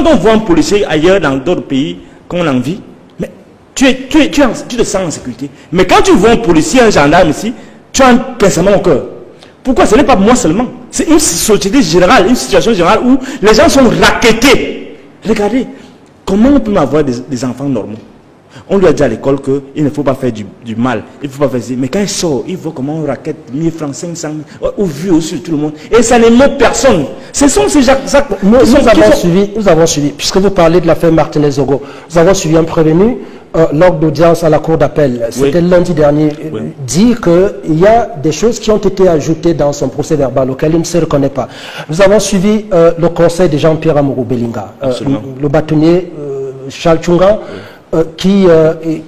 quand on voit un policier ailleurs dans d'autres pays qu'on en vit, mais tu te sens en sécurité. Mais quand tu vois un policier, un gendarme ici, tu as un pincement au cœur. Pourquoi? Ce n'est pas moi seulement. C'est une société générale, une situation générale où les gens sont rackettés. Regardez, comment on peut avoir des enfants normaux? On lui a dit à l'école qu'il ne faut pas faire du mal, il ne faut pas faire ça. Mais quand il sort, il voit comment on raquette 1000 francs, 500 000, au vu aussi de tout le monde. Et ça n'émeut personne. Ce sont ces gens. Nous avons suivi, puisque vous parlez de l'affaire Martinez-Zogo, nous avons suivi un prévenu lors d'audience à la cour d'appel. C'était lundi dernier. Dit qu'il y a des choses qui ont été ajoutées dans son procès verbal auquel il ne se reconnaît pas. Nous avons suivi le conseil de Jean-Pierre Amourou Belinga, le bâtonnier Charles Tchunga. Qui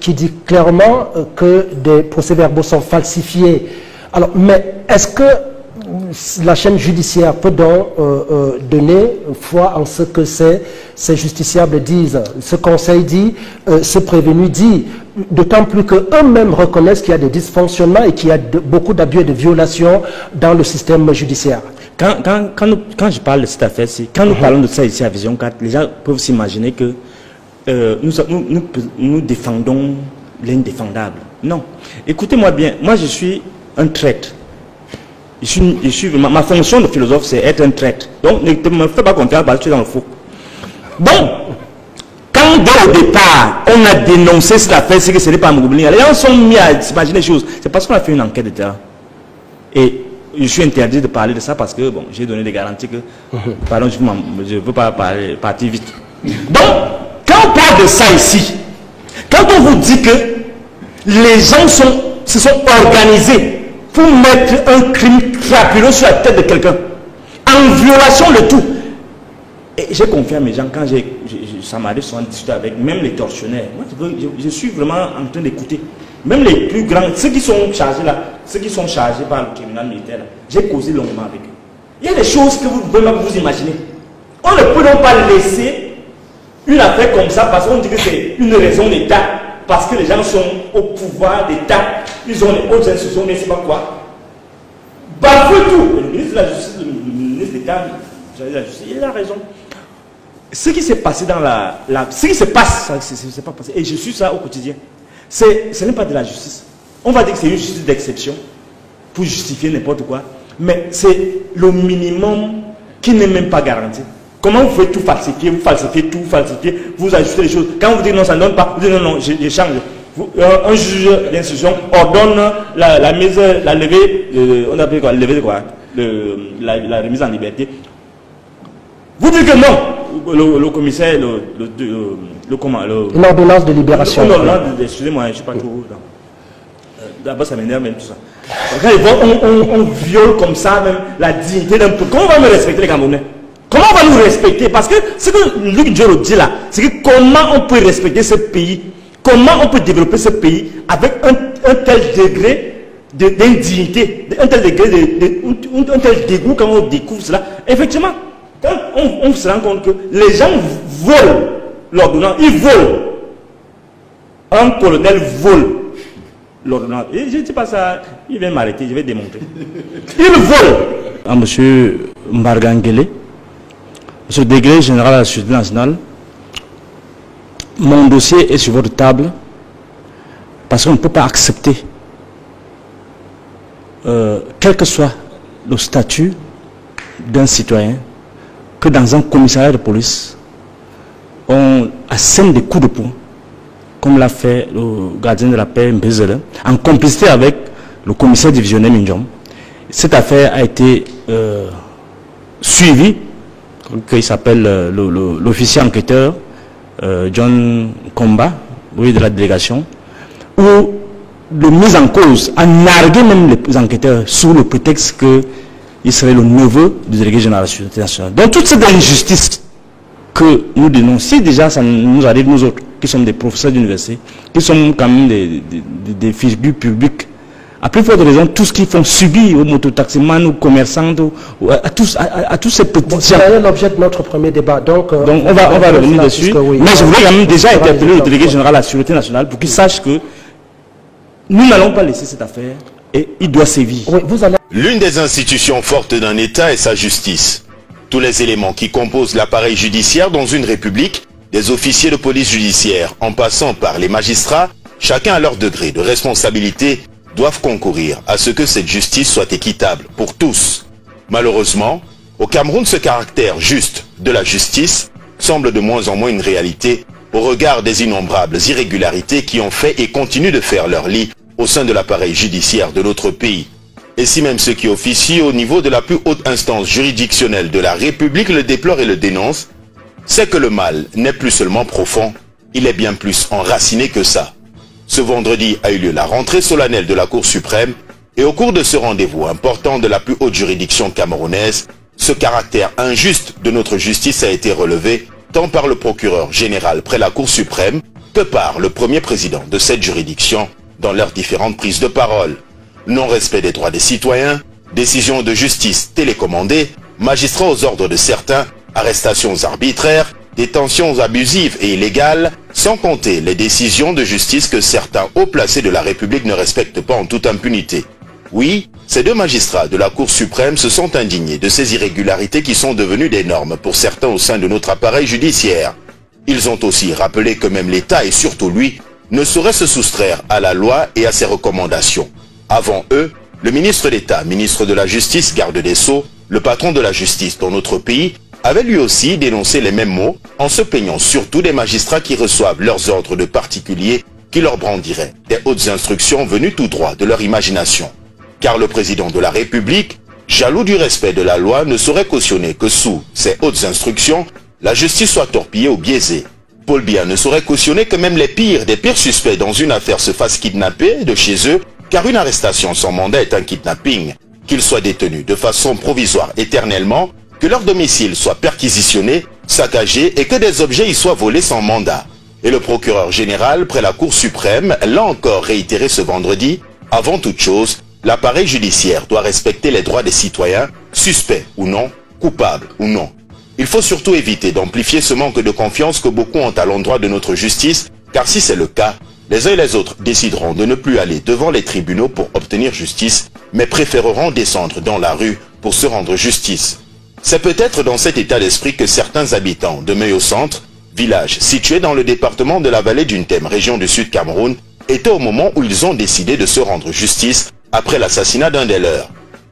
dit clairement que des procès-verbaux sont falsifiés. Alors, mais est-ce que la chaîne judiciaire peut donc donner foi en ce que ces justiciables disent? Ce conseil dit, ce prévenu dit, d'autant plus qu'eux-mêmes reconnaissent qu'il y a des dysfonctionnements et qu'il y a beaucoup d'abus et de violations dans le système judiciaire. Quand je parle de cette affaire-ci, quand nous parlons de ça ici à Vision 4, les gens peuvent s'imaginer que nous défendons l'indéfendable. Non. Écoutez-moi bien, moi je suis un traître. Ma fonction de philosophe, c'est être un traître. Donc ne me fais pas confiance parce que tu es dans le faux. Donc, quand dès le départ, on a dénoncé cette affaire, c'est que ce n'est pas Amourou Belinga, les gens sont mis à s'imaginer des choses. C'est parce qu'on a fait une enquête de terrain. Et je suis interdit de parler de ça parce que, bon, j'ai donné des garanties que, pardon, je ne veux pas partir vite. Donc, quand on parle de ça ici, quand on vous dit que les gens se sont organisés pour mettre un crime crapuleux sur la tête de quelqu'un, en violation de tout, et j'ai confié à mes gens, quand ça m'arrive souvent de discuter avec même les tortionnaires, moi je suis vraiment en train d'écouter, même les plus grands, ceux qui sont chargés là, ceux qui sont chargés par le tribunal militaire là, j'ai causé longuement avec eux. Il y a des choses que vous pouvez même vous imaginer. On ne peut donc pas laisser une affaire comme ça parce qu'on dit que c'est une raison d'État, parce que les gens sont au pouvoir d'État, ils ont les hautes institutions, mais c'est pas quoi. Bafouer tout. Le ministre de la Justice, le ministre d'État, de la Justice, il a raison. Ce qui s'est passé dans ce qui se passe, c'est pas passé. Et je suis ça au quotidien. Ce n'est pas de la justice. On va dire que c'est une justice d'exception pour justifier n'importe quoi, mais c'est le minimum qui n'est même pas garanti. Comment vous faites tout falsifier, vous falsifiez tout, vous ajustez les choses. Quand vous dites non, ça ne donne pas, vous dites non, non, je change. Un juge d'instruction ordonne la mise, la levée, on appelle quoi, levée de quoi, la remise en liberté. Vous dites que non, le commissaire, l'ordonnance de libération. Excusez-moi, je ne suis pas trop. D'abord, ça m'énerve même tout ça. Quand on viole comme ça même la dignité d'un peuple. Comment on va me respecter les Camerounais? Comment on va nous respecter? Parce que ce que Luc Diolo dit là, c'est que comment on peut respecter ce pays, comment on peut développer ce pays avec un tel degré d'indignité, un tel degré un tel dégoût quand on découvre cela. Effectivement, quand on se rend compte que les gens volent l'ordonnance, ils volent. Un colonel vole l'ordonnance. Et je ne dis pas ça, il vient m'arrêter, je vais démontrer. Il vole. À M. Mbargangele, Monsieur le délégué général à la Sécurité nationale, mon dossier est sur votre table parce qu'on ne peut pas accepter, quel que soit le statut d'un citoyen, que dans un commissariat de police, on assène des coups de poing, comme l'a fait le gardien de la paix Mbezele, en complicité avec le commissaire divisionnaire Minjom. Cette affaire a été suivie, qu'il s'appelle l'officier enquêteur John Komba, oui, de la délégation, où le mise en cause a nargué même les enquêteurs sous le prétexte qu'il serait le neveu du délégué général de la Sécurité nationale. Donc toute cette injustice que nous dénonçons, déjà ça nous arrive nous autres, qui sommes des professeurs d'université, qui sommes quand même des figures publiques, à plus forte raison, tout ce qu'ils font subir aux mototaximans, aux commerçants, à tous ces petits gens. C'est l'objet de notre premier débat. Donc on va revenir dessus. Oui. Mais je voudrais quand même déjà interpeller le délégué général de la Sécurité nationale pour qu'il sache que nous n'allons pas laisser cette affaire et il doit sévir. Oui, L'une des institutions fortes d'un État est sa justice. Tous les éléments qui composent l'appareil judiciaire dans une république, des officiers de police judiciaire en passant par les magistrats, chacun à leur degré de responsabilité, doivent concourir à ce que cette justice soit équitable pour tous. Malheureusement, au Cameroun, ce caractère juste de la justice semble de moins en moins une réalité au regard des innombrables irrégularités qui ont fait et continuent de faire leur lit au sein de l'appareil judiciaire de notre pays. Et si même ceux qui officient au niveau de la plus haute instance juridictionnelle de la République le déplorent et le dénoncent, c'est que le mal n'est plus seulement profond, il est bien plus enraciné que ça. Ce vendredi a eu lieu la rentrée solennelle de la Cour suprême et au cours de ce rendez-vous important de la plus haute juridiction camerounaise, ce caractère injuste de notre justice a été relevé tant par le procureur général près la Cour suprême que par le premier président de cette juridiction dans leurs différentes prises de parole. Non-respect des droits des citoyens, décisions de justice télécommandées, magistrats aux ordres de certains, arrestations arbitraires, détentions abusives et illégales, sans compter les décisions de justice que certains hauts placés de la République ne respectent pas en toute impunité. Oui, ces deux magistrats de la Cour suprême se sont indignés de ces irrégularités qui sont devenues des normes pour certains au sein de notre appareil judiciaire. Ils ont aussi rappelé que même l'État et surtout lui ne saurait se soustraire à la loi et à ses recommandations. Avant eux, le ministre d'État, ministre de la Justice, garde des Sceaux, le patron de la justice dans notre pays, avait lui aussi dénoncé les mêmes mots en se plaignant surtout des magistrats qui reçoivent leurs ordres de particuliers qui leur brandiraient des hautes instructions venues tout droit de leur imagination. Car le président de la République, jaloux du respect de la loi, ne saurait cautionner que sous ces hautes instructions, la justice soit torpillée ou biaisée. Paul Biya ne saurait cautionner que même les pires des pires suspects dans une affaire se fassent kidnapper de chez eux, car une arrestation sans mandat est un kidnapping. Qu'ils soient détenus de façon provisoire éternellement, que leur domicile soit perquisitionné, saccagé et que des objets y soient volés sans mandat. Et le procureur général près la Cour suprême l'a encore réitéré ce vendredi, avant toute chose, l'appareil judiciaire doit respecter les droits des citoyens, suspects ou non, coupables ou non. Il faut surtout éviter d'amplifier ce manque de confiance que beaucoup ont à l'endroit de notre justice, car si c'est le cas, les uns et les autres décideront de ne plus aller devant les tribunaux pour obtenir justice, mais préféreront descendre dans la rue pour se rendre justice. C'est peut-être dans cet état d'esprit que certains habitants de Meyo Centre, village situé dans le département de la vallée d'une Thème, région du Sud Cameroun, étaient au moment où ils ont décidé de se rendre justice après l'assassinat d'un des leurs.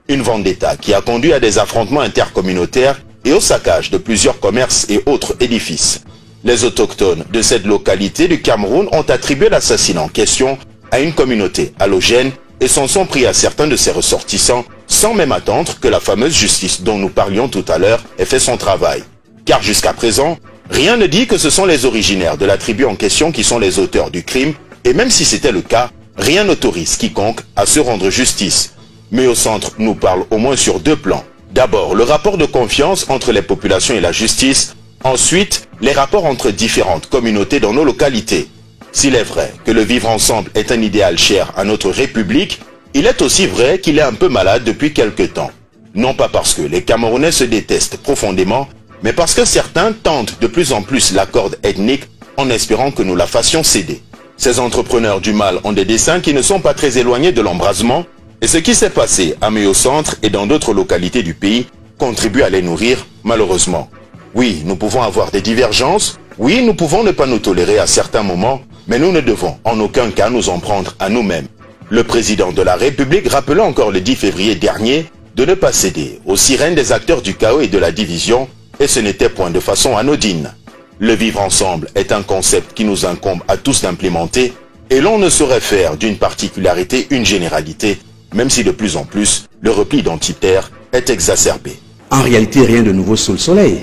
Une vendetta qui a conduit à des affrontements intercommunautaires et au saccage de plusieurs commerces et autres édifices. Les autochtones de cette localité du Cameroun ont attribué l'assassinat en question à une communauté allogène et s'en sont pris à certains de ses ressortissants sans même attendre que la fameuse justice dont nous parlions tout à l'heure ait fait son travail. Car jusqu'à présent, rien ne dit que ce sont les originaires de la tribu en question qui sont les auteurs du crime et même si c'était le cas, rien n'autorise quiconque à se rendre justice. Mais au centre nous parle au moins sur deux plans. D'abord, le rapport de confiance entre les populations et la justice. Ensuite, les rapports entre différentes communautés dans nos localités. S'il est vrai que le vivre ensemble est un idéal cher à notre République, il est aussi vrai qu'il est un peu malade depuis quelque temps. Non pas parce que les Camerounais se détestent profondément, mais parce que certains tentent de plus en plus la corde ethnique en espérant que nous la fassions céder. Ces entrepreneurs du mal ont des desseins qui ne sont pas très éloignés de l'embrasement, et ce qui s'est passé à Meyo Centre et dans d'autres localités du pays contribue à les nourrir, malheureusement. Oui, nous pouvons avoir des divergences, oui, nous pouvons ne pas nous tolérer à certains moments, mais nous ne devons en aucun cas nous en prendre à nous-mêmes. Le président de la République rappela encore le 10 février dernier de ne pas céder aux sirènes des acteurs du chaos et de la division, et ce n'était point de façon anodine. Le vivre ensemble est un concept qui nous incombe à tous d'implémenter, et l'on ne saurait faire d'une particularité une généralité, même si de plus en plus, le repli identitaire est exacerbé. En réalité, rien de nouveau sous le soleil.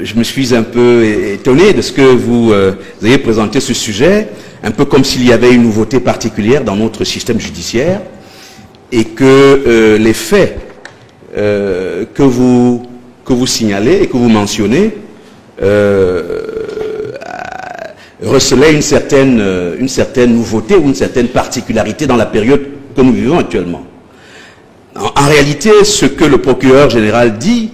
Je me suis un peu étonné de ce que vous avez présenté ce sujet, un peu comme s'il y avait une nouveauté particulière dans notre système judiciaire, et que les faits que vous signalez et que vous mentionnez recelaient une certaine nouveauté ou une certaine particularité dans la période que nous vivons actuellement. En réalité, ce que le procureur général dit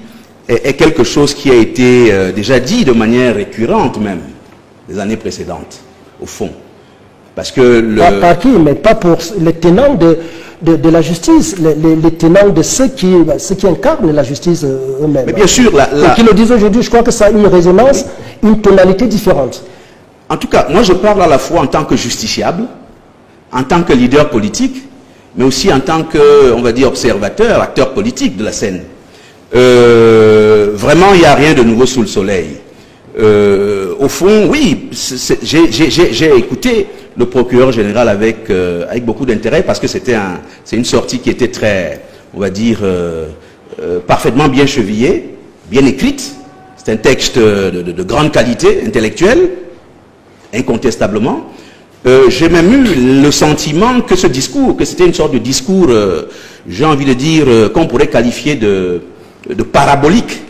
est quelque chose qui a été déjà dit de manière récurrente même les années précédentes, au fond. Parce que par qui? Mais pas pour les tenants de la justice, les tenants de ceux qui incarnent la justice eux-mêmes. Mais bien sûr, qui le disent aujourd'hui, je crois que ça a une résonance, une tonalité différente. En tout cas, moi je parle à la fois en tant que justiciable, en tant que leader politique, mais aussi en tant que, on va dire, observateur, acteur politique de la scène. Vraiment, il n'y a rien de nouveau sous le soleil. Au fond, oui, j'ai écouté le procureur général avec beaucoup d'intérêt parce que c'est une sortie qui était très, on va dire, parfaitement bien chevillée, bien écrite. C'est un texte de grande qualité intellectuelle, incontestablement. J'ai même eu le sentiment que ce discours, que c'était une sorte de discours, j'ai envie de dire, qu'on pourrait qualifier de parabolique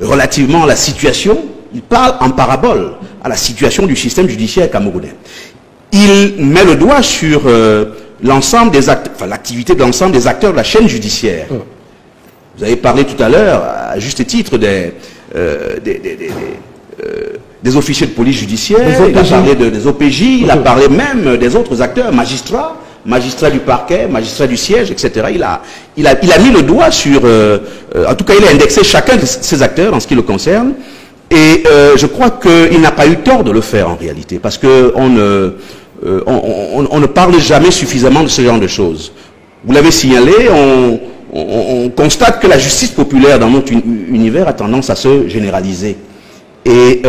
relativement à la situation. Il parle en parabole à la situation du système judiciaire camerounais. Il met le doigt sur l'ensemble des acteurs, enfin l'activité de l'ensemble des acteurs de la chaîne judiciaire. Vous avez parlé tout à l'heure, à juste titre, des officiers de police judiciaire, il a parlé des OPJ, il a parlé même des autres acteurs, magistrats du parquet, magistrats du siège, etc. Il a mis le doigt sur, en tout cas il a indexé chacun de ces acteurs en ce qui le concerne, et je crois qu'il n'a pas eu tort de le faire en réalité, parce qu'on ne parle jamais suffisamment de ce genre de choses. Vous l'avez signalé, on constate que la justice populaire dans notre univers a tendance à se généraliser. Et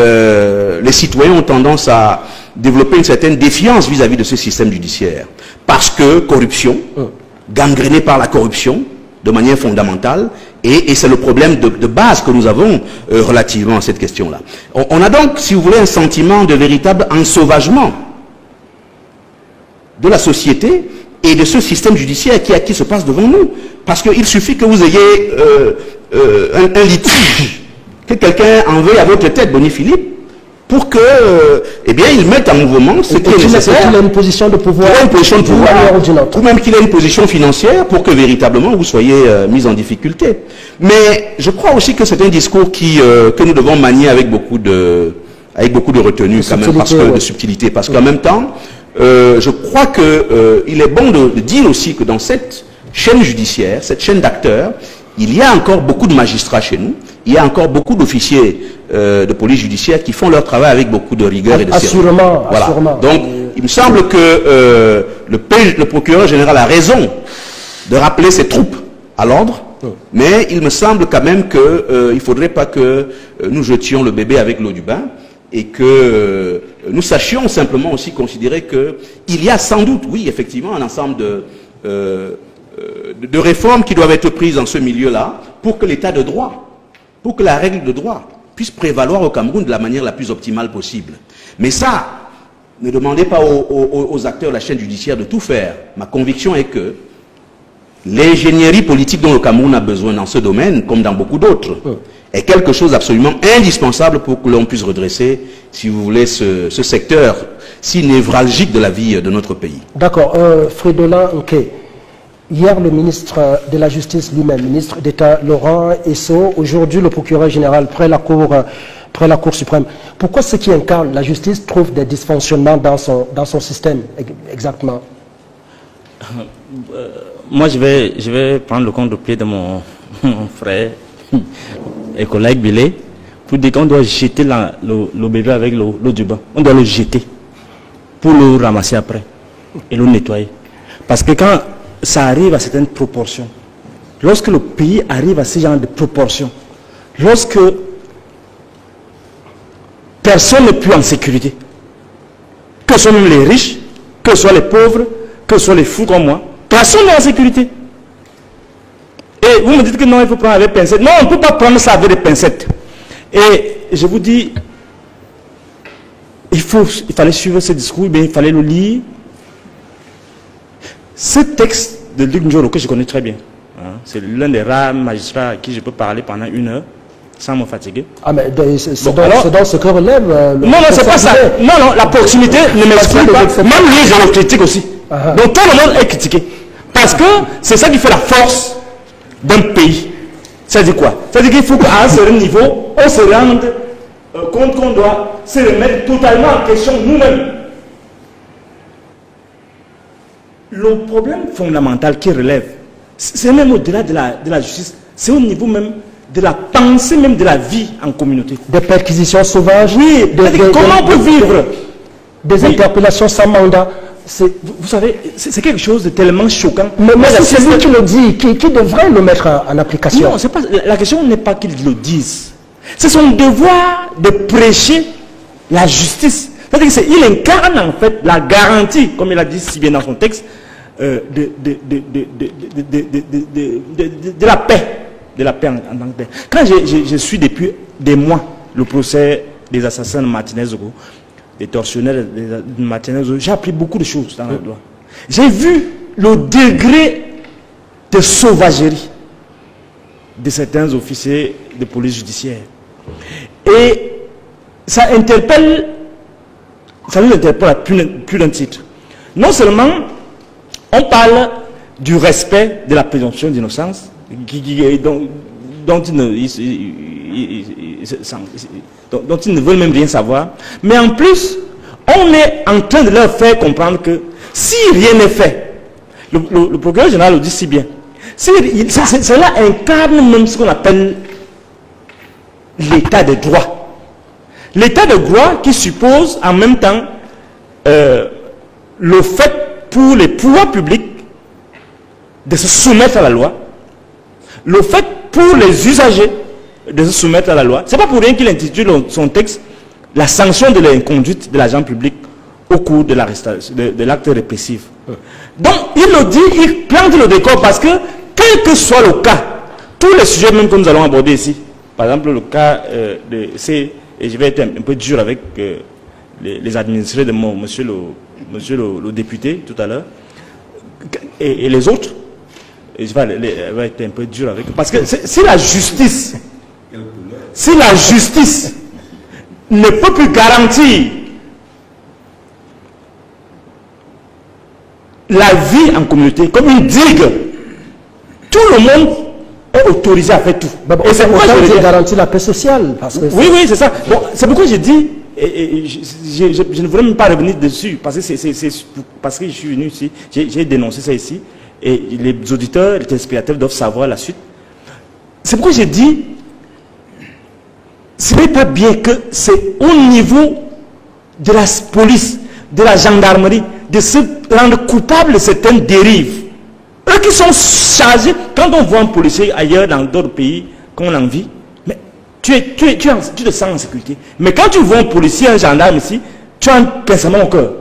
les citoyens ont tendance à développer une certaine défiance vis-à-vis de ce système judiciaire. Parce que corruption, gangréné par la corruption, de manière fondamentale, et c'est le problème de base que nous avons relativement à cette question-là. On a donc, si vous voulez, un sentiment de véritable ensauvagement de la société et de ce système judiciaire qui se passe devant nous. Parce qu'il suffit que vous ayez un litige, que quelqu'un en veuille à votre tête, Boni Philippe, pour que, eh bien, il mette en mouvement ce qui est nécessaire. Qu'il ait une position de pouvoir. Qu'il ait une position de pouvoir, ou même qu'il ait une position financière pour que véritablement vous soyez mis en difficulté. Mais je crois aussi que c'est un discours que nous devons manier avec beaucoup de retenue, quand même, parce que, de subtilité. Parce qu'en même temps, je crois qu'il est bon de dire aussi que dans cette chaîne judiciaire, cette chaîne d'acteurs, il y a encore beaucoup de magistrats chez nous, il y a encore beaucoup d'officiers de police judiciaire qui font leur travail avec beaucoup de rigueur et de sérieux. Assurément, voilà. assurément. Donc, il me semble que le procureur général a raison de rappeler ses troupes à l'ordre, mais il me semble quand même qu'il ne faudrait pas que nous jetions le bébé avec l'eau du bain, et que nous sachions simplement aussi considérer qu'il y a sans doute, oui, effectivement, un ensemble de réformes qui doivent être prises dans ce milieu-là pour que l'état de droit, pour que la règle de droit puisse prévaloir au Cameroun de la manière la plus optimale possible. Mais ça, ne demandez pas aux acteurs de la chaîne judiciaire de tout faire. Ma conviction est que l'ingénierie politique dont le Cameroun a besoin dans ce domaine, comme dans beaucoup d'autres, est quelque chose d'absolument indispensable pour que l'on puisse redresser, si vous voulez, ce secteur si névralgique de la vie de notre pays. D'accord. Fridolin Nké. Hier, le ministre de la Justice lui-même, ministre d'État Laurent Esso, aujourd'hui le procureur général près la Cour suprême. Pourquoi ceux qui incarnent la justice trouvent des dysfonctionnements dans son système exactement? Moi, je vais prendre le contre-pied de mon frère et collègue Bilé pour dire qu'on doit jeter le bébé avec l'eau du bain. On doit le jeter pour le ramasser après et le nettoyer. Parce que quand ça arrive à certaines proportions, lorsque le pays arrive à ce genre de proportions, lorsque personne n'est plus en sécurité, que ce soit même les riches, que ce soit les pauvres, que ce soit les fous comme moi, personne n'est en sécurité. Et vous me dites que non, il faut prendre avec pincettes. Non, on ne peut pas prendre ça avec des pincettes. Et je vous dis, il fallait suivre ce discours, bien, il fallait le lire. Ce texte de Luc Njoro, que je connais très bien, hein, c'est l'un des rares magistrats à qui je peux parler pendant 1 heure sans me fatiguer. Ah, mais c'est dans ce que relève. Non, non, c'est pas ça. Non, non, la proximité ne m'exclut pas. Même lui, je le critique aussi. Donc tout le monde est critiqué. Parce que c'est ça qui fait la force d'un pays. Ça dit quoi? Ça dit qu'il faut qu'à un certain niveau, on se rende compte qu'on doit se remettre totalement en question nous-mêmes. le problème fondamental qui relève, c'est même au-delà de la justice, c'est au niveau même de la pensée, même de la vie en communauté. Des perquisitions sauvages. Oui, comment on peut vivre des interpellations sans mandat. Vous savez, c'est quelque chose de tellement choquant. Mais si c'est lui qui le dit, qui devrait le mettre en application? Non, pas, la question n'est pas qu'ils le disent. C'est son devoir de prêcher la justice. C'est-à-dire qu'il incarne en fait la garantie, comme il a dit si bien dans son texte, de la paix. De la paix en tant que tel. Quand je suis depuis des mois le procès des assassins de Martinez-Zogo, des tortionnaires de Martinez-Zogo, j'ai appris beaucoup de choses dans la loi. J'ai vu le degré de sauvagerie de certains officiers de police judiciaire. Et ça interpelle, ça nous interpelle à plus d'un titre. Non seulement on parle du respect de la présomption d'innocence, dont ils ne veulent même rien savoir, mais en plus, on est en train de leur faire comprendre que si rien n'est fait, le procureur général le dit si bien, cela incarne même ce qu'on appelle l'état de droit. L'état de droit qui suppose en même temps le fait pour les pouvoirs publics de se soumettre à la loi, le fait pour les usagers de se soumettre à la loi. Ce n'est pas pour rien qu'il intitule son texte la sanction de l'inconduite de l'agent public au cours de l'acte répressif. Donc il le dit, il plante le décor parce que quel que soit le cas, tous les sujets même que nous allons aborder ici, par exemple le cas et je vais être un peu dur avec les administrés de monsieur le député tout à l'heure, et les autres, et je vais être un peu dur avec eux. Parce que si la justice ne peut plus garantir la vie en communauté comme une digue, tout le monde est autorisé à faire tout. Et c'est pourquoi je garantis la paix sociale. Parce que oui, c'est ça. Bon, c'est pourquoi j'ai dit, je ne voulais même pas revenir dessus, parce que parce que je suis venu ici, j'ai dénoncé ça ici. Et les auditeurs, les téléspectateurs doivent savoir la suite. C'est pourquoi j'ai dit, ce n'est pas bien que c'est au niveau de la police, de la gendarmerie, de se rendre coupable de certaines dérives. Eux qui sont chargés, quand on voit un policier ailleurs dans d'autres pays qu'on en vit, mais tu te sens en sécurité. Mais quand tu vois un policier, un gendarme ici, tu as un pincement au cœur.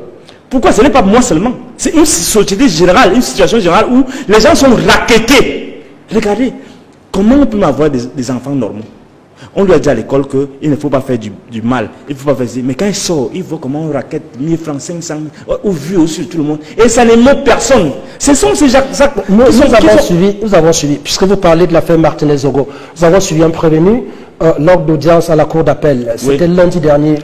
Pourquoi? Ce n'est pas moi seulement. C'est une société générale, une situation générale où les gens sont rackettés. Regardez, comment on peut avoir des enfants normaux? On lui a dit à l'école qu'il ne faut pas faire du mal. Il ne faut pas faire ça. Mais quand il sort, il voit comment on raquette 1000 francs, 500 au vu aussi tout le monde. Et ça n'émeut personne. Ce sont ces gens. Nous avons suivi, puisque vous parlez de l'affaire Martinez-Zogo, nous avons suivi un prévenu lors d'audience à la cour d'appel. C'était lundi dernier.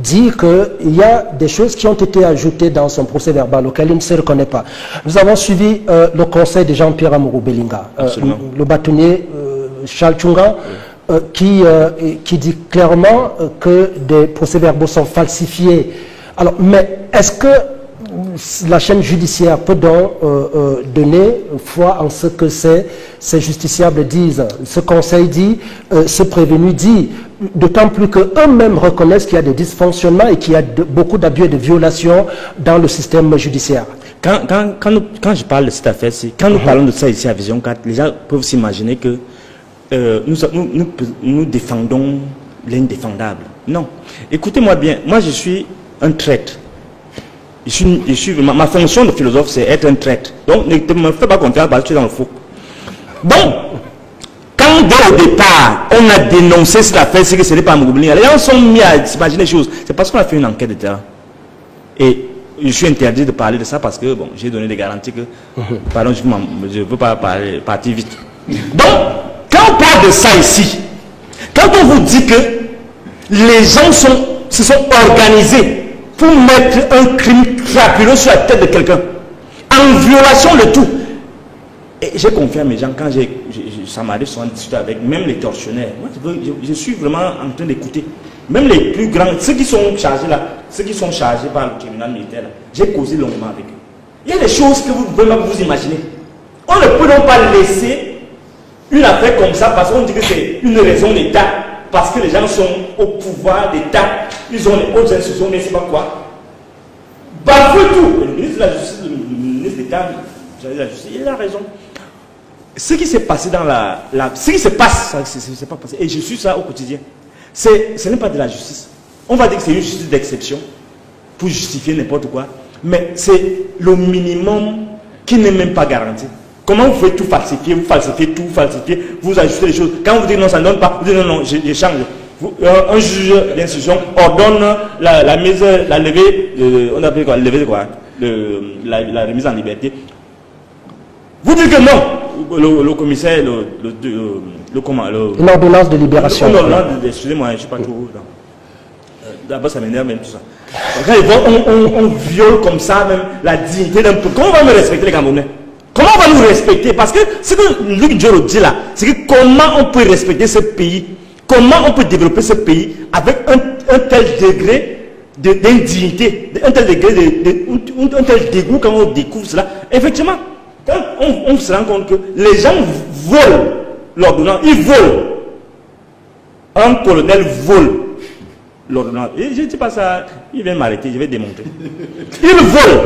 Dit qu'il y a des choses qui ont été ajoutées dans son procès verbal auquel il ne se reconnaît pas. Nous avons suivi le conseil de Jean-Pierre Amourou Belinga, le bâtonnier Charles Tchunga. Qui dit clairement que des procès-verbaux sont falsifiés. Alors, mais est-ce que la chaîne judiciaire peut donc donner foi en ce que ces justiciables disent? Ce conseil dit, ce prévenu dit, d'autant plus qu'eux-mêmes reconnaissent qu'il y a des dysfonctionnements et qu'il y a beaucoup d'abus et de violations dans le système judiciaire. Quand je parle de cette affaire-ci, quand nous parlons de ça ici à Vision 4, les gens peuvent s'imaginer que nous défendons l'indéfendable. Non. Écoutez-moi bien, moi je suis un traître. Ma fonction de philosophe, c'est être un traître. Donc ne me fais pas confiance parce que tu es dans le faux. Donc, quand dès le départ, on a dénoncé cette affaire, c'est que ce n'est pas Amourou Belinga, les gens sont mis à s'imaginer les choses. C'est parce qu'on a fait une enquête de terrain. Et je suis interdit de parler de ça parce que bon, j'ai donné des garanties que, pardon, je ne veux pas partir vite. Donc, quand on parle de ça ici, quand on vous dit que les gens se sont organisés pour mettre un crime crapuleux sur la tête de quelqu'un, en violation de tout, et j'ai confié à mes gens, quand ça m'arrive souvent de discuter avec même les tortionnaires, moi je suis vraiment en train d'écouter, même les plus grands, ceux qui sont chargés là, ceux qui sont chargés par le tribunal militaire là, j'ai causé longuement avec eux. Il y a des choses que vous pouvez même vous imaginer. On ne peut donc pas laisser une affaire comme ça parce qu'on dit que c'est une raison d'État, parce que les gens sont au pouvoir d'État, ils ont les hautes institutions, mais c'est pas quoi. Bafouer tout. Le ministre de la Justice, le ministre d'État, de la Justice, il a raison. Ce qui s'est passé dans ce qui se passe, c'est pas passé. Et je suis ça au quotidien. Ce n'est pas de la justice. On va dire que c'est une justice d'exception pour justifier n'importe quoi. Mais c'est le minimum qui n'est même pas garanti. Comment vous pouvez tout falsifier, vous ajustez les choses. Quand vous dites non, ça ne donne pas, vous dites non, non, je change. Un juge d'instruction ordonne la levée, on appelle quoi, levée de quoi, la remise en liberté. Vous dites que non, le commissaire, l'ordonnance de libération. Excusez-moi, je ne sais pas trop. D'abord, ça m'énerve même tout ça. Quand on viole comme ça même la dignité d'un peuple. Comment on va nous respecter les Camerounais? Comment on va nous respecter? Parce que ce que Luc Dioro dit là, c'est que comment on peut respecter ce pays? Comment on peut développer ce pays avec un tel degré d'indignité, un tel degré un tel dégoût quand on découvre cela? Effectivement, quand on se rend compte que les gens volent l'ordonnance, ils volent. Un colonel vole l'ordonnance. Et je ne dis pas ça, il vient m'arrêter, je vais démontrer. Il vole.